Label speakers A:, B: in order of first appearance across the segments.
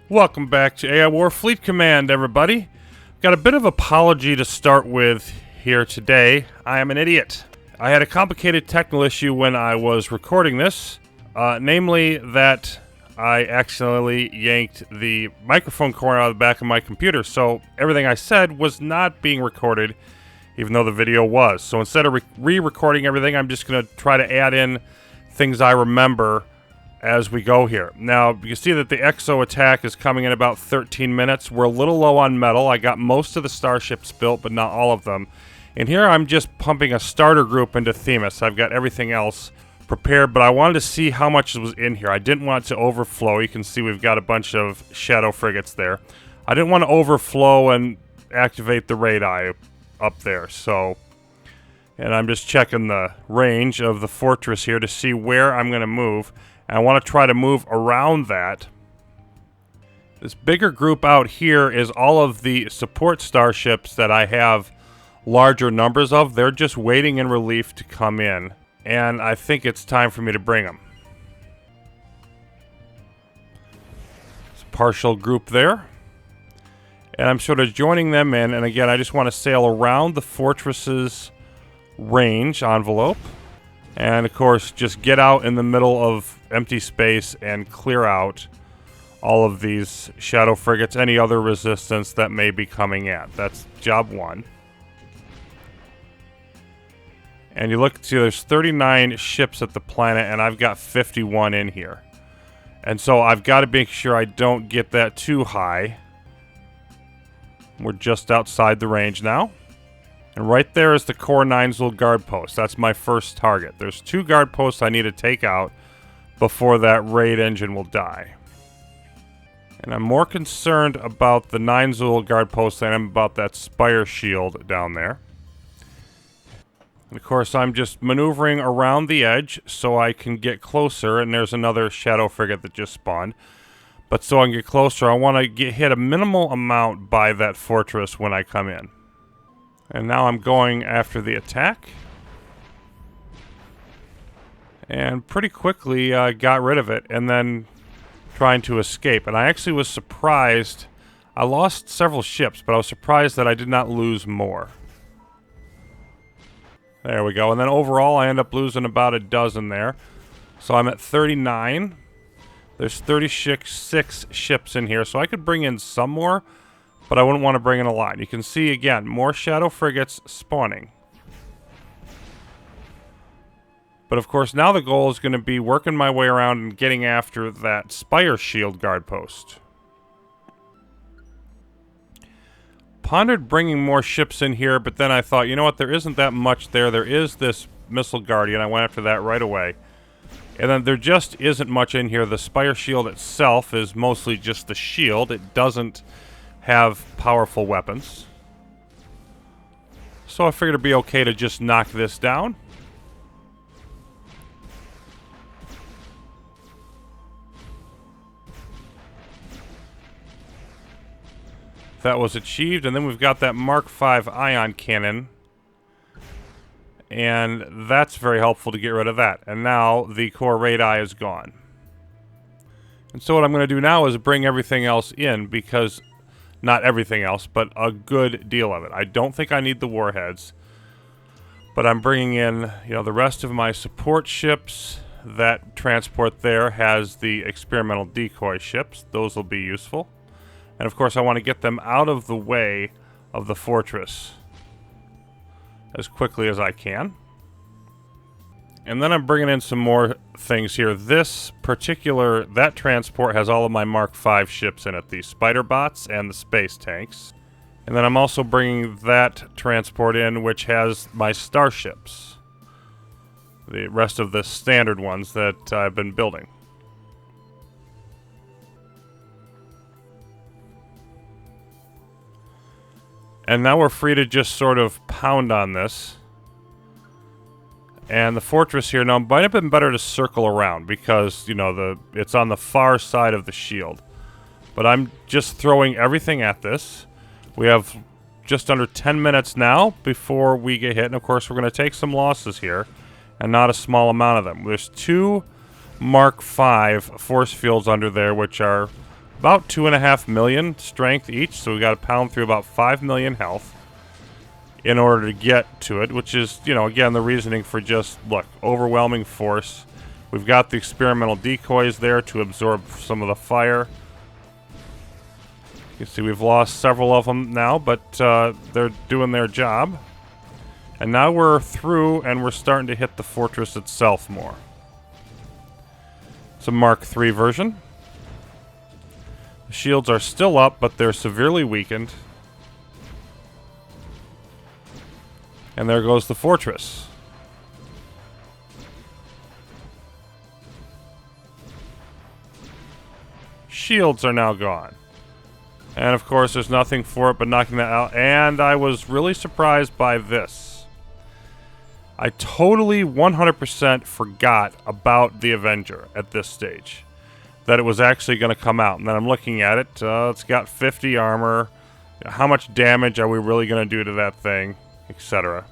A: Welcome back to AI War Fleet Command, everybody. Got a bit of apology to start with here today. I am an idiot. I had a complicated technical issue when I was recording this, namely that I accidentally yanked the microphone cord out of the back of my computer, so everything I said was not being recorded, even though the video was. So instead of re-recording everything, I'm just going to try to add in things I remember as we go here. Now, you can see that the EXO attack is coming in about 13 minutes. We're a little low on metal. I got most of the starships built, but not all of them. And here I'm just pumping a starter group into Themis. I've got everything else prepared, but I wanted to see how much was in here. I didn't want it to overflow. You can see we've got a bunch of shadow frigates there. I didn't want to overflow and activate the radii up there, so... And I'm just checking the range of the fortress here to see where I'm going to move. And I want to try to move around that. This bigger group out here is all of the support starships that I have larger numbers of. They're just waiting in relief to come in. And I think it's time for me to bring them. It's a partial group there. And I'm sort of joining them in. And again, I just want to sail around the fortress's range envelope. And of course, just get out in the middle of empty space and clear out all of these shadow frigates, any other resistance that may be coming in. That's job one. And you look, see there's 39 ships at the planet, and I've got 51 in here. And so I've got to make sure I don't get that too high. We're just outside the range now. And right there is the Core 9's guard post. That's my first target. There's 2 guard posts I need to take out before that raid engine will die. And I'm more concerned about the 9's guard post than I am about that spire shield down there. And of course, I'm just maneuvering around the edge so I can get closer. And there's another shadow frigate that just spawned. But so I can get closer, I want to hit a minimal amount by that fortress when I come in. And now I'm going after the attack. And pretty quickly got rid of it and then trying to escape. And I actually was surprised. I lost several ships, but I was surprised that I did not lose more. There we go. And then overall I end up losing about a dozen there. So I'm at 39. There's 36 ships in here, so I could bring in some more. But I wouldn't want to bring in a lot. You can see, again, more shadow frigates spawning. But, of course, now the goal is going to be working my way around and getting after that spire shield guard post. Pondered bringing more ships in here, but then I thought, you know what, there isn't that much there. There is this missile guardian. I went after that right away. And then there just isn't much in here. The spire shield itself is mostly just the shield. It doesn't have powerful weapons. So I figured it'd be okay to just knock this down. That was achieved, and then we've got that Mark V ion cannon. And that's very helpful to get rid of that. And now the core radii is gone. And so what I'm going to do now is bring everything else in, because not everything else, but a good deal of it. I don't think I need the warheads, but I'm bringing in, the rest of my support ships. That transport there has the experimental decoy ships. Those will be useful. And of course, I want to get them out of the way of the fortress as quickly as I can. And then I'm bringing in some more things here. That transport has all of my Mark V ships in it, the spider bots and the space tanks. And then I'm also bringing that transport in, which has my starships. The rest of the standard ones that I've been building. And now we're free to just sort of pound on this. And the fortress here, now it might have been better to circle around because, it's on the far side of the shield. But I'm just throwing everything at this. We have just under 10 minutes now before we get hit. And of course, we're going to take some losses here, and not a small amount of them. There's 2 Mark V force fields under there, which are about 2.5 million strength each, so we got to pound through about 5 million health in order to get to it, which is, you know, again, the reasoning for just, look, overwhelming force. We've got the experimental decoys there to absorb some of the fire. You can see we've lost several of them now, but they're doing their job. And now we're through, and we're starting to hit the fortress itself more. It's a Mark III version. The shields are still up, but they're severely weakened. And there goes the fortress. Shields are now gone. And of course, there's nothing for it but knocking that out. And I was really surprised by this. I totally 100% forgot about the Avenger at this stage. That it was actually going to come out. And then I'm looking at it. It's got 50 armor. How much damage are we really going to do to that thing? Etc.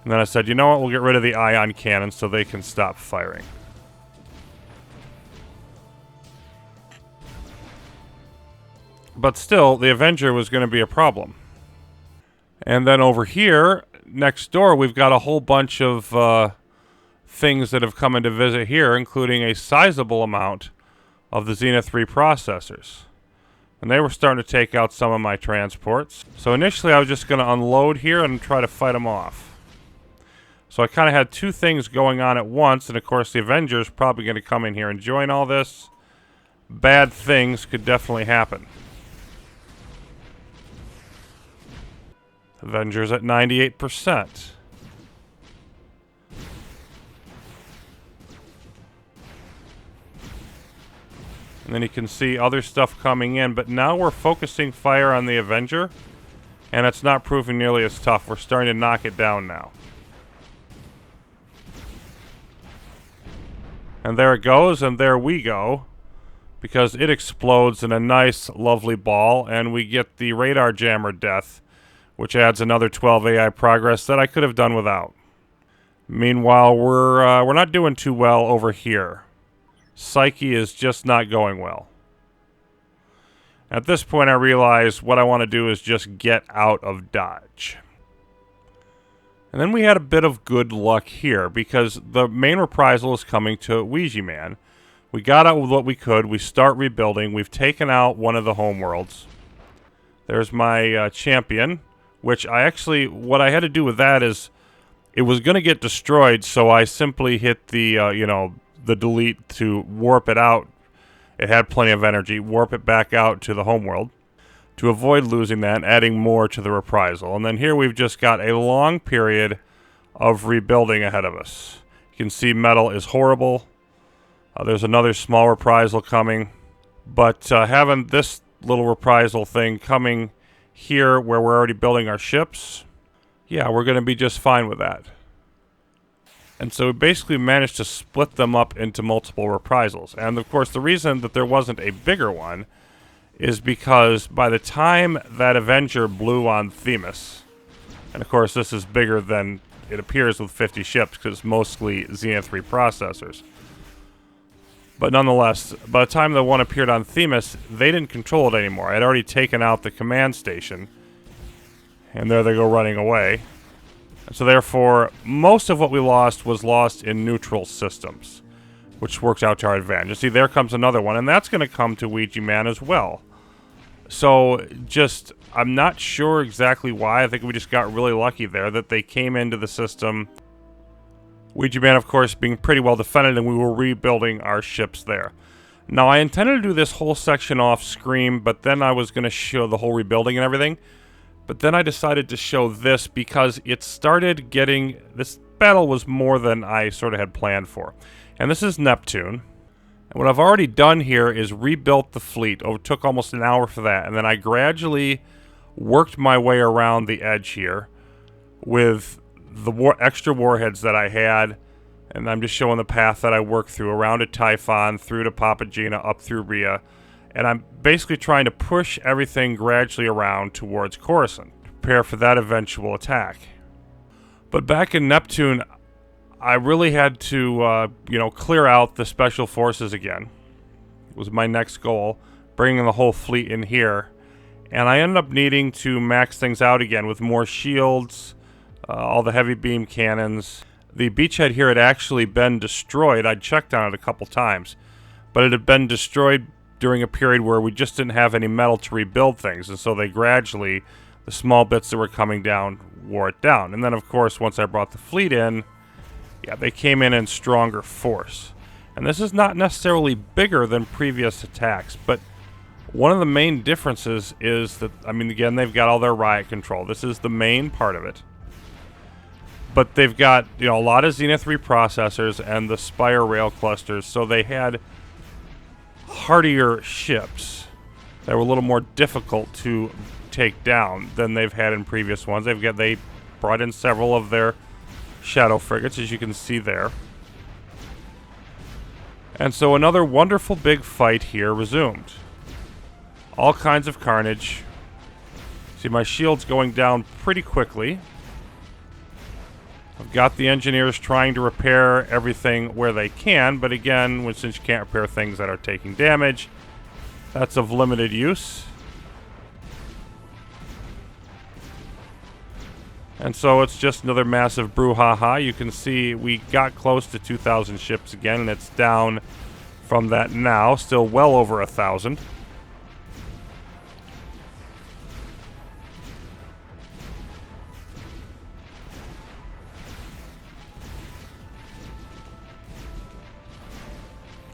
A: And then I said, you know what? We'll get rid of the ion cannon so they can stop firing. But still, the Avenger was going to be a problem. And then over here, next door, we've got a whole bunch of things that have come in to visit here, including a sizable amount of the Zenith reprocessors. And they were starting to take out some of my transports. So initially, I was just going to unload here and try to fight them off. So I kind of had two things going on at once, and of course, the Avenger's probably going to come in here and join all this. Bad things could definitely happen. Avengers at 98%. And then you can see other stuff coming in, but now we're focusing fire on the Avenger, and it's not proving nearly as tough. We're starting to knock it down now. And there it goes, and there we go, because it explodes in a nice, lovely ball, and we get the radar jammer death, which adds another 12 AI progress that I could have done without. Meanwhile, we're not doing too well over here. Psyche is just not going well. At this point, I realize what I want to do is just get out of Dodge. And then we had a bit of good luck here, because the main reprisal is coming to Ouija Man. We got out with what we could. We start rebuilding. We've taken out one of the homeworlds. There's my champion, which I actually, what I had to do with that is, it was going to get destroyed, so I simply hit the, the delete to warp it out. It had plenty of energy. Warp it back out to the homeworld to avoid losing that and adding more to the reprisal. And then here we've just got a long period of rebuilding ahead of us. You can see metal is horrible. There's another small reprisal coming. But having this little reprisal thing coming here where we're already building our ships, yeah, we're going to be just fine with that. And so we basically managed to split them up into multiple reprisals. And of course, the reason that there wasn't a bigger one is because by the time that Avenger blew on Themis, and of course this is bigger than it appears with 50 ships because it's mostly Zenith reprocessors. But nonetheless, by the time the one appeared on Themis, they didn't control it anymore. I had already taken out the command station. And there they go running away. And so therefore, most of what we lost was lost in neutral systems, which works out to our advantage. You see, there comes another one, and that's going to come to Ouija Man as well. So, just, I'm not sure exactly why. I think we just got really lucky there that they came into the system. Ouija Man, of course, being pretty well defended, and we were rebuilding our ships there. Now, I intended to do this whole section off screen, but then I was going to show the whole rebuilding and everything. But then I decided to show this because it started getting... This battle was more than I sort of had planned for. And this is Neptune. And what I've already done here is rebuilt the fleet. Oh, it took almost an hour for that. And then I gradually worked my way around the edge here with the extra warheads that I had. And I'm just showing the path that I worked through around to Typhon, through to Papagena, up through Rhea. And I'm basically trying to push everything gradually around towards Coruscant, prepare for that eventual attack. But back in Neptune, I really had to, clear out the special forces again. Was my next goal. bringing the whole fleet in here. And I ended up needing to max things out again with more shields, all the heavy beam cannons. The beachhead here had actually been destroyed. I'd checked on it a couple times, but it had been destroyed during a period where we just didn't have any metal to rebuild things, and so they gradually, the small bits that were coming down, wore it down. And then, of course, once I brought the fleet in, yeah, they came in stronger force. And this is not necessarily bigger than previous attacks, but one of the main differences is that, I mean, again, they've got all their riot control. This is the main part of it. But they've got, you know, a lot of Zenith reprocessors and the Spire rail clusters, so they had hardier ships that were a little more difficult to take down than they've had in previous ones. They brought in several of their shadow frigates, as you can see there. And so another wonderful big fight here resumed. All kinds of carnage. See, my shield's going down pretty quickly. I've got the engineers trying to repair everything where they can, but again, since you can't repair things that are taking damage, that's of limited use. And so it's just another massive brouhaha. You can see we got close to 2,000 ships again, and it's down from that now, still well over 1,000.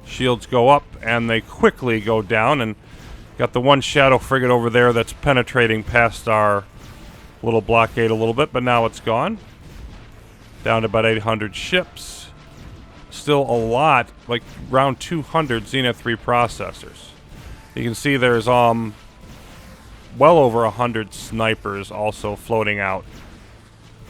A: Shields go up, and they quickly go down, and got the one shadow frigate over there that's penetrating past our little blockade a little bit, but now it's gone. Down to about 800 ships. Still a lot, like around 200 Zenith reprocessors. You can see there's well over 100 snipers also floating out.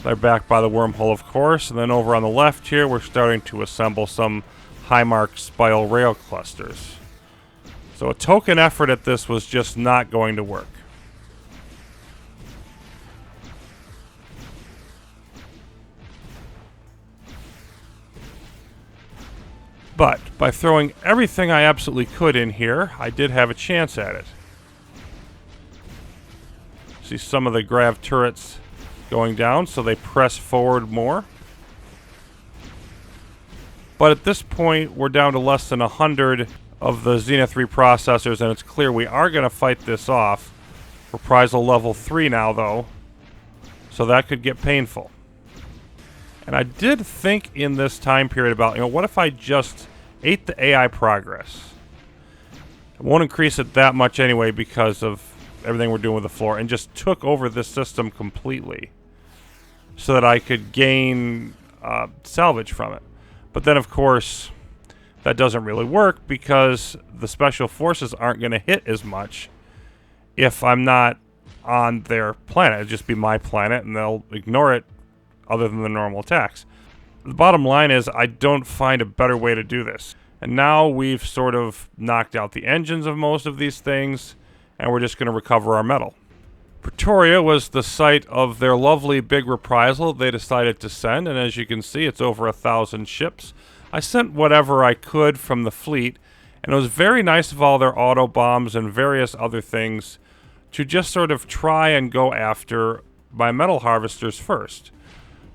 A: They're backed by the wormhole, of course, and then over on the left here, we're starting to assemble some high-mark Spile rail clusters. So a token effort at this was just not going to work. But by throwing everything I absolutely could in here, I did have a chance at it. See some of the grav turrets going down, so they press forward more. But at this point, we're down to less than 100 of the Zenith reprocessors, and it's clear we are going to fight this off. Reprisal level 3 now, though, so that could get painful. And I did think in this time period about, you know, what if I just ate the AI progress? It won't increase it that much anyway because of everything we're doing with the floor, and just took over this system completely so that I could gain salvage from it. But then, of course, that doesn't really work because the special forces aren't going to hit as much if I'm not on their planet. It'd just be my planet, and they'll ignore it other than the normal attacks. The bottom line is I don't find a better way to do this. And now we've sort of knocked out the engines of most of these things, and we're just going to recover our metal. Pretoria was the site of their lovely big reprisal they decided to send, and as you can see, it's over 1,000 ships. I sent whatever I could from the fleet, and it was very nice of all their auto bombs and various other things to just sort of try and go after my metal harvesters first.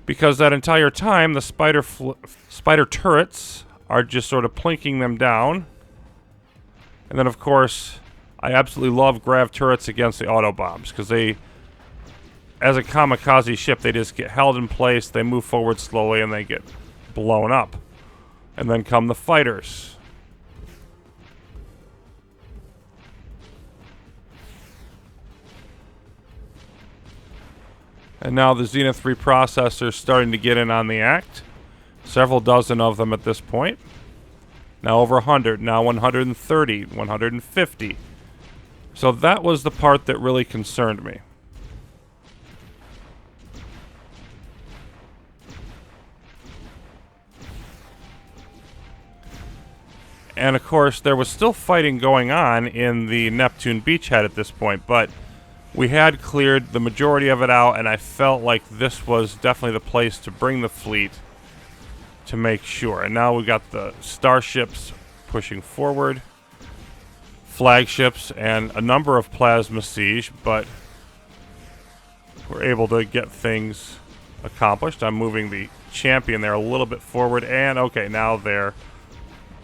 A: Because that entire time, the spider turrets are just sort of plinking them down. And then, of course, I absolutely love grav turrets against the auto bombs, because they, as a kamikaze ship, they just get held in place, they move forward slowly, and they get blown up. And then come the fighters. And now the Zenith reprocessors starting to get in on the act. Several dozen of them at this point. Now over 100, now 130, 150. So that was the part that really concerned me. And of course, there was still fighting going on in the Neptune beachhead at this point, but we had cleared the majority of it out, and I felt like this was definitely the place to bring the fleet to make sure. And now we got the starships pushing forward. flagships and a number of plasma siege, but we're able to get things accomplished. I'm moving the champion there a little bit forward, and okay, now they're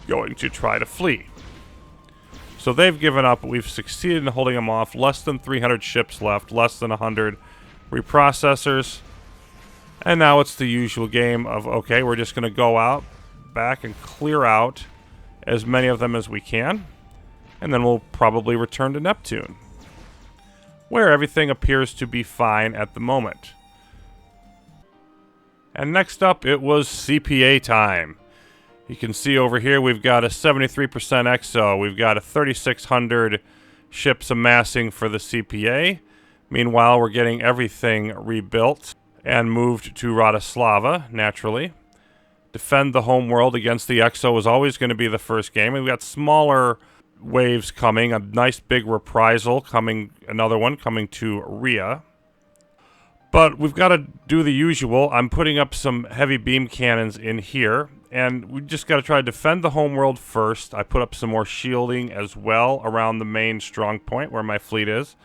A: going to try to flee. So they've given up. We've succeeded in holding them off. Less than 300 ships left, less than 100 reprocessors. And now it's the usual game of, okay, we're just going to go out, back, and clear out as many of them as we can. And then we'll probably return to Neptune, where everything appears to be fine at the moment. And next up, it was CPA time. You can see over here we've got a 73% EXO. We've got a 3,600 ships amassing for the CPA. Meanwhile, we're getting everything rebuilt and moved to Ratislava, naturally. Defend the homeworld against the EXO is always going to be the first game. We've got smaller waves coming. A nice big reprisal coming. Another one coming to Rhea. But we've got to do the usual. I'm putting up some heavy beam cannons in here. And we just got to try to defend the homeworld first. I put up some more shielding as well around the main strong point where my fleet is.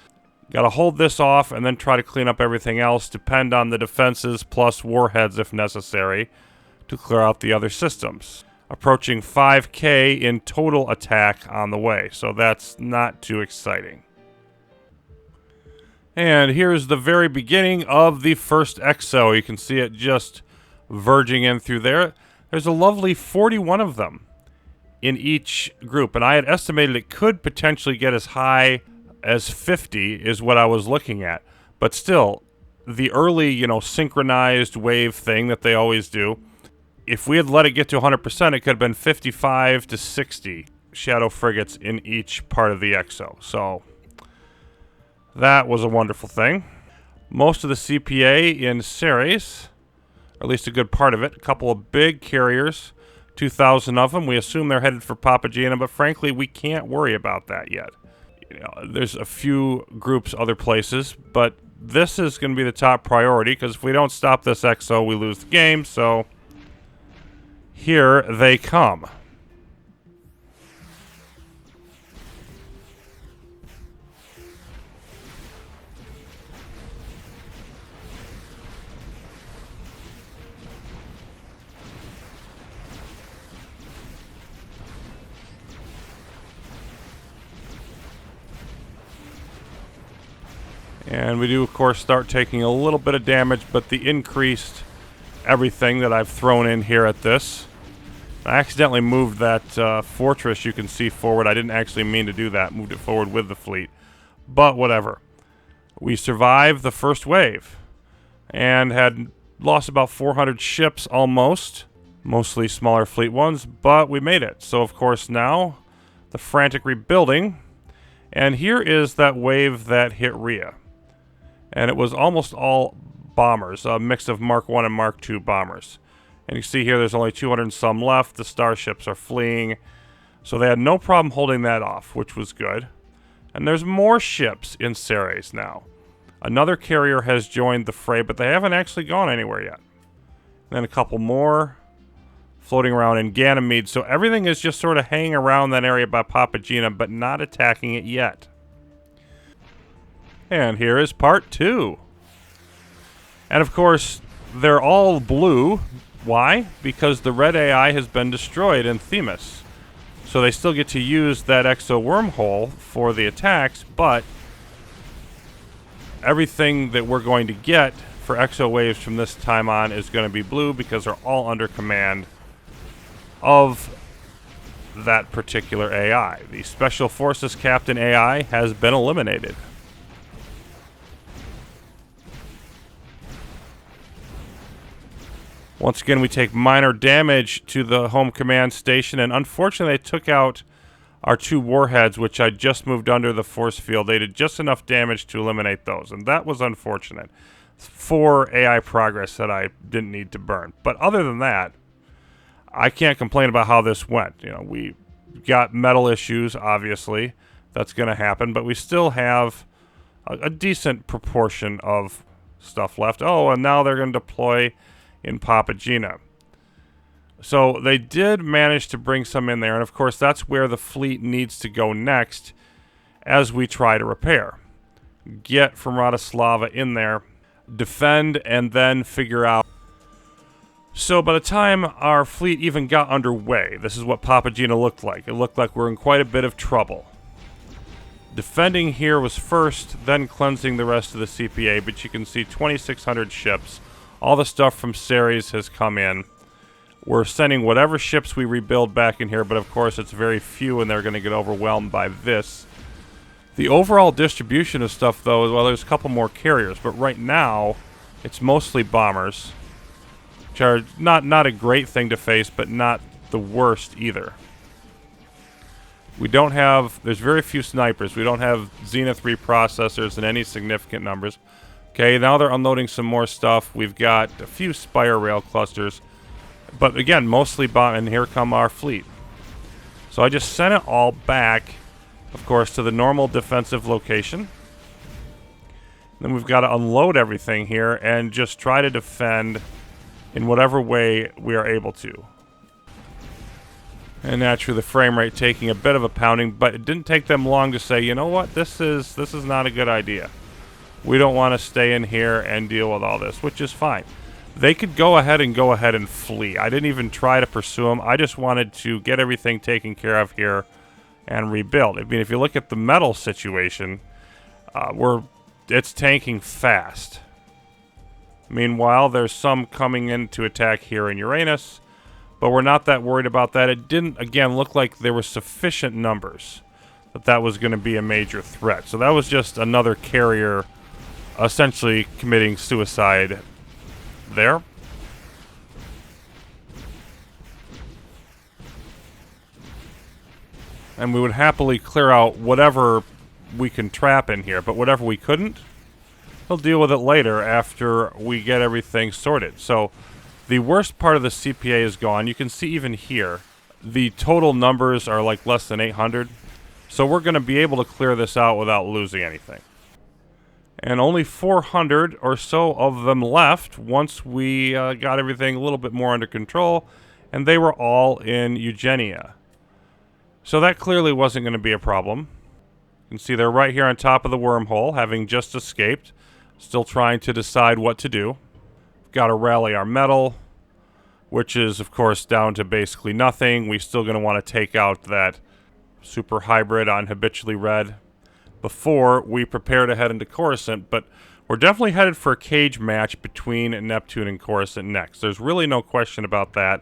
A: Got to hold this off and then try to clean up everything else. Depend on the defenses plus warheads if necessary to clear out the other systems. Approaching 5K in total attack on the way. So that's not too exciting. And here's the very beginning of the first EXO. You can see it just verging in through there. There's a lovely 41 of them in each group, and I had estimated it could potentially get as high as 50 is what I was looking at. But still, the early, synchronized wave thing that they always do, if we had let it get to 100%, it could have been 55 to 60 shadow frigates in each part of the EXO. So that was a wonderful thing. Most of the CPA in Ceres, or at least a good part of it. A couple of big carriers, 2,000 of them. We assume they're headed for Papagena, but frankly, we can't worry about that yet. There's a few groups other places, but this is going to be the top priority, because if we don't stop this EXO, we lose the game, so here they come. And we do, of course, start taking a little bit of damage, but the increased everything that I've thrown in here at this. I accidentally moved that fortress you can see forward. I didn't actually mean to do that. Moved it forward with the fleet. But whatever. We survived the first wave and had lost about 400 ships almost. Mostly smaller fleet ones, but we made it. So, of course, now the frantic rebuilding. And here is that wave that hit Rhea. And it was almost all bombers, a mix of Mark 1 and Mark 2 bombers. And you see here there's only 200 and some left. The starships are fleeing. So they had no problem holding that off, which was good. And there's more ships in Ceres now. Another carrier has joined the fray, but they haven't actually gone anywhere yet. And then a couple more floating around in Ganymede. So everything is just sort of hanging around that area by Papagena, but not attacking it yet. And here is part 2. And of course, they're all blue. Why? Because the red AI has been destroyed in Themis. So they still get to use that exo wormhole for the attacks, but everything that we're going to get for exo waves from this time on is going to be blue because they're all under command of that particular AI. The Special Forces Captain AI has been eliminated. Once again, we take minor damage to the home command station, and unfortunately they took out our 2 warheads, which I just moved under the force field. They did just enough damage to eliminate those, and that was unfortunate. 4 AI progress that I didn't need to burn. But other than that, I can't complain about how this went. We got metal issues, obviously. That's going to happen, but we still have a decent proportion of stuff left. Oh, and now they're going to deploy in Papagena. So they did manage to bring some in there, and of course that's where the fleet needs to go next as we try to repair. Get from Bratislava in there, defend, and then figure out. So by the time our fleet even got underway, this is what Papagena looked like. It looked like we're in quite a bit of trouble. Defending here was first, then cleansing the rest of the CPA, but you can see 2,600 ships. All the stuff from Ceres has come in. We're sending whatever ships we rebuild back in here, but of course it's very few and they're going to get overwhelmed by this. The overall distribution of stuff, though, well, there's a couple more carriers, but right now it's mostly bombers, which are not a great thing to face, but not the worst either. We don't have, there's very few snipers. We don't have Zenith reprocessors in any significant numbers. Okay, now they're unloading some more stuff. We've got a few Spire rail clusters, but again, mostly bomb, and here come our fleet. So I just sent it all back, of course, to the normal defensive location. Then we've got to unload everything here and just try to defend in whatever way we are able to. And naturally the frame rate taking a bit of a pounding, but it didn't take them long to say, you know what, this is not a good idea. We don't want to stay in here and deal with all this, which is fine. They could go ahead and flee. I didn't even try to pursue them. I just wanted to get everything taken care of here and rebuild. I mean, if you look at the metal situation, it's tanking fast. Meanwhile, there's some coming in to attack here in Uranus, but we're not that worried about that. It didn't, again, look like there were sufficient numbers that was going to be a major threat. So that was just another carrier essentially committing suicide there. And we would happily clear out whatever we can trap in here, but whatever we couldn't, we'll deal with it later after we get everything sorted. So the worst part of the CPA is gone. You can see even here, the total numbers are like less than 800. So we're going to be able to clear this out without losing anything. And only 400 or so of them left once we got everything a little bit more under control, and they were all in Eugenia. So that clearly wasn't going to be a problem. You can see they're right here on top of the wormhole, having just escaped, still trying to decide what to do. We've got to rally our metal, which is, of course, down to basically nothing. We're still going to want to take out that super hybrid on habitually red before we prepare to head into Coruscant, but we're definitely headed for a cage match between Neptune and Coruscant next. There's really no question about that.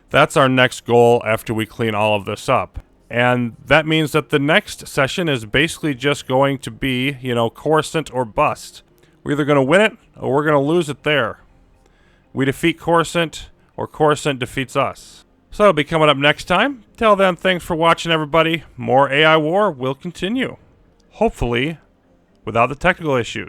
A: That's our next goal after we clean all of this up. And that means that the next session is basically just going to be, you know, Coruscant or bust. We're either going to win it or we're going to lose it there. We defeat Coruscant or Coruscant defeats us. So it'll be coming up next time. Till then, thanks for watching, everybody. More AI War will continue. Hopefully, without the technical issues.